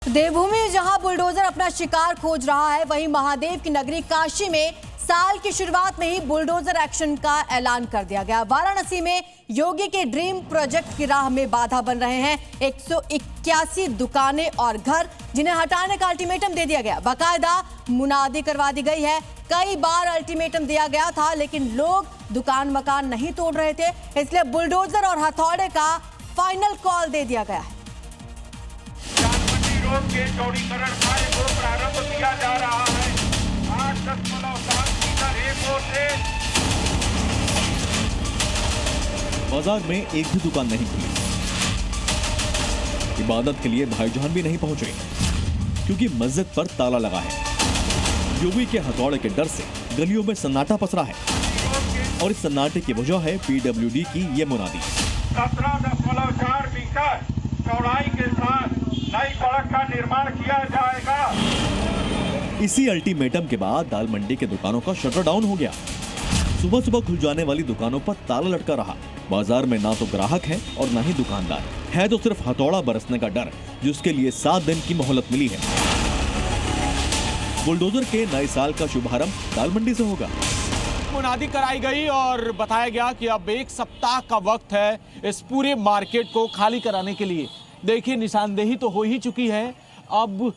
देवभूमि जहां बुलडोजर अपना शिकार खोज रहा है, वहीं महादेव की नगरी काशी में साल की शुरुआत में ही बुलडोजर एक्शन का ऐलान कर दिया गया। वाराणसी में योगी के ड्रीम प्रोजेक्ट की राह में बाधा बन रहे हैं 181 दुकानें और घर, जिन्हें हटाने का अल्टीमेटम दे दिया गया। बाकायदा मुनादी करवा दी गई है। कई बार अल्टीमेटम दिया गया था, लेकिन लोग दुकान मकान नहीं तोड़ रहे थे, इसलिए बुलडोजर और हथौड़े का फाइनल कॉल दे दिया गया है। के चौड़ीकरण कार्य को प्रारंभ किया जा रहा है। 8.7 मीटर से बाजार में एक भी दुकान नहीं खुली। इबादत के लिए भाईजान भी नहीं पहुंचे, क्योंकि मस्जिद पर ताला लगा है। योगी के हथौड़े के डर से गलियों में सन्नाटा पसरा है, और इस सन्नाटे की वजह है पीडब्ल्यूडी की ये मुनादी। 17.4 मीटर चौड़ाई के साथ नई सड़क का निर्माण किया जाएगा। इसी अल्टीमेटम के बाद दाल मंडी के दुकानों का शटर डाउन हो गया। सुबह सुबह खुल जाने वाली दुकानों पर ताला लटका रहा। बाजार में ना तो ग्राहक है और ना ही दुकानदार है, तो सिर्फ हथौड़ा बरसने का डर, जिसके लिए 7 दिन की मोहलत मिली है। बुलडोजर के नए साल का शुभारंभ दाल मंडी से होगा। मुनादी कराई गई और बताया गया कि अब 1 सप्ताह का वक्त है इस पूरे मार्केट को खाली कराने के लिए। देखिए, निशानदेही तो हो ही चुकी है, अब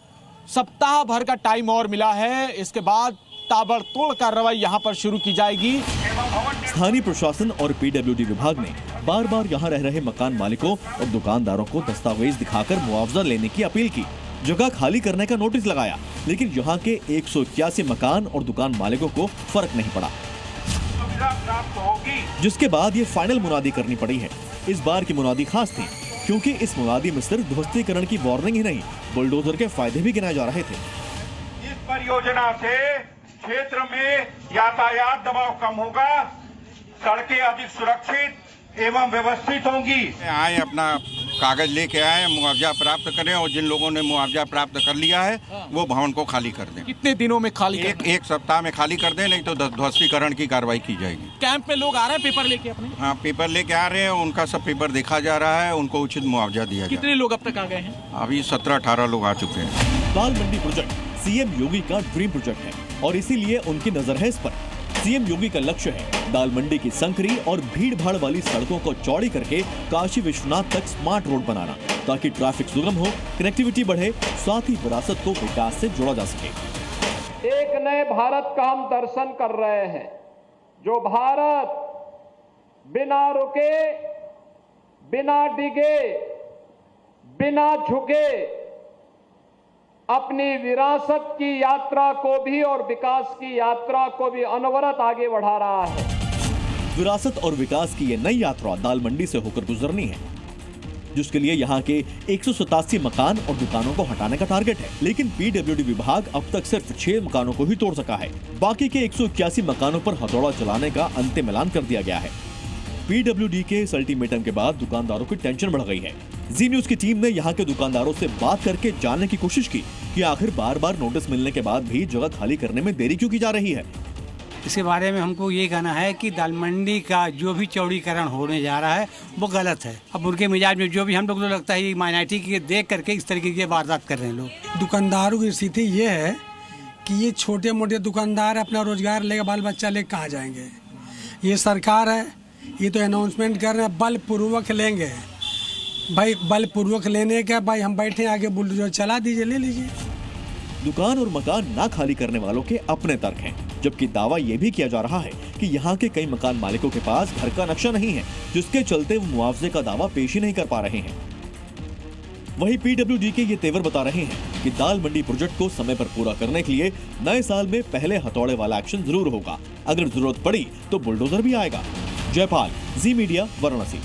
सप्ताह भर का टाइम और मिला है। इसके बाद ताबड़तोड़ कार्रवाई यहां पर शुरू की जाएगी। स्थानीय प्रशासन और पीडब्ल्यूडी विभाग ने बार बार यहां रह रहे मकान मालिकों और दुकानदारों को दस्तावेज दिखाकर मुआवजा लेने की अपील की। जगह खाली करने का नोटिस लगाया, लेकिन यहाँ के 181 मकान और दुकान मालिकों को फर्क नहीं पड़ा, जिसके बाद ये फाइनल मुनादी करनी पड़ी है। इस बार की मुनादी खास थी, क्योंकि इस मुनादी में सिर्फ ध्वस्तीकरण की वार्निंग ही नहीं, बुलडोजर के फायदे भी गिनाए जा रहे थे। इस परियोजना से क्षेत्र में यातायात दबाव कम होगा, सड़कें अधिक सुरक्षित एवं व्यवस्थित होंगी। आए अपना कागज लेके आए, मुआवजा प्राप्त करें, और जिन लोगों ने मुआवजा प्राप्त कर लिया है वो भवन को खाली कर दें। कितने दिनों में खाली? एक सप्ताह में खाली कर दें, नहीं तो ध्वस्तीकरण की कार्रवाई की जाएगी। कैंप में लोग आ रहे हैं पेपर लेके अपने? हाँ, पेपर लेके आ रहे हैं, उनका सब पेपर देखा जा रहा है, उनको उचित मुआवजा दिया जाए। कितने लोग अब तक आ गए हैं? अभी 17-18 लोग आ चुके हैं। दाल मंडी प्रोजेक्ट सीएम योगी का ड्रीम प्रोजेक्ट है, और इसीलिए उनकी नजर है इस पर। सीएम योगी का लक्ष्य है दाल मंडी की संकरी और भीड़ भाड़ वाली सड़कों को चौड़ी करके काशी विश्वनाथ तक स्मार्ट रोड बनाना, ताकि ट्रैफिक सुगम हो, कनेक्टिविटी बढ़े, साथ ही विरासत को विकास से जोड़ा जा सके। एक नए भारत का हम दर्शन कर रहे हैं, जो भारत बिना रुके, बिना डिगे, बिना झुके अपनी विरासत की यात्रा को भी और विकास की यात्रा को भी अनवरत आगे बढ़ा रहा है। विरासत और विकास की ये नई यात्रा दाल मंडी से होकर गुजरनी है, जिसके लिए यहाँ के 187 मकान और दुकानों को हटाने का टारगेट है। लेकिन पीडब्ल्यूडी विभाग अब तक सिर्फ 6 मकानों को ही तोड़ सका है। बाकी के 181 मकानों पर हथौड़ा चलाने का अंतिम ऐलान कर दिया गया है। पीडब्ल्यूडी के इस अल्टीमेटम के बाद दुकानदारों की टेंशन बढ़ गई है। जी न्यूज की टीम ने यहाँ के दुकानदारों से बात करके जानने की कोशिश की कि आखिर बार बार नोटिस मिलने के बाद भी जगह खाली करने में देरी क्यों की जा रही है। इसके बारे में हमको ये कहना है कि दाल मंडी का जो भी चौड़ीकरण होने जा रहा है वो गलत है। अब उनके मिजाज में जो भी हम लोग को लगता है माइनॉरिटी की देख करके इस तरीके की वारदात कर रहे हैं लोग। दुकानदारों की स्थिति ये है कि ये छोटे मोटे दुकानदार अपना रोजगार लेकर बाल बच्चा लेकर कहाँ जाएंगे। ये सरकार है, ये तो अनाउंसमेंट कर रहे हैं बलपूर्वक लेंगे। भाई बलपूर्वक लेने का भाई हम बैठे आगे बुलडोजर चला दीजिए, ले लीजिए। दुकान और मकान ना खाली करने वालों के अपने तर्क हैं, जबकि दावा ये भी किया जा रहा है कि यहाँ के कई मकान मालिकों के पास घर का नक्शा नहीं है, जिसके चलते वो मुआवजे का दावा पेश ही नहीं कर पा रहे हैं। वहीं पीडब्ल्यूडी के ये तेवर बता रहे हैं कि दाल मंडी प्रोजेक्ट को समय पर पूरा करने के लिए नए साल में पहले हथौड़े वाला एक्शन जरूर होगा। अगर जरूरत पड़ी तो बुलडोजर भी आएगा। जयपाल, जी मीडिया, वाराणसी।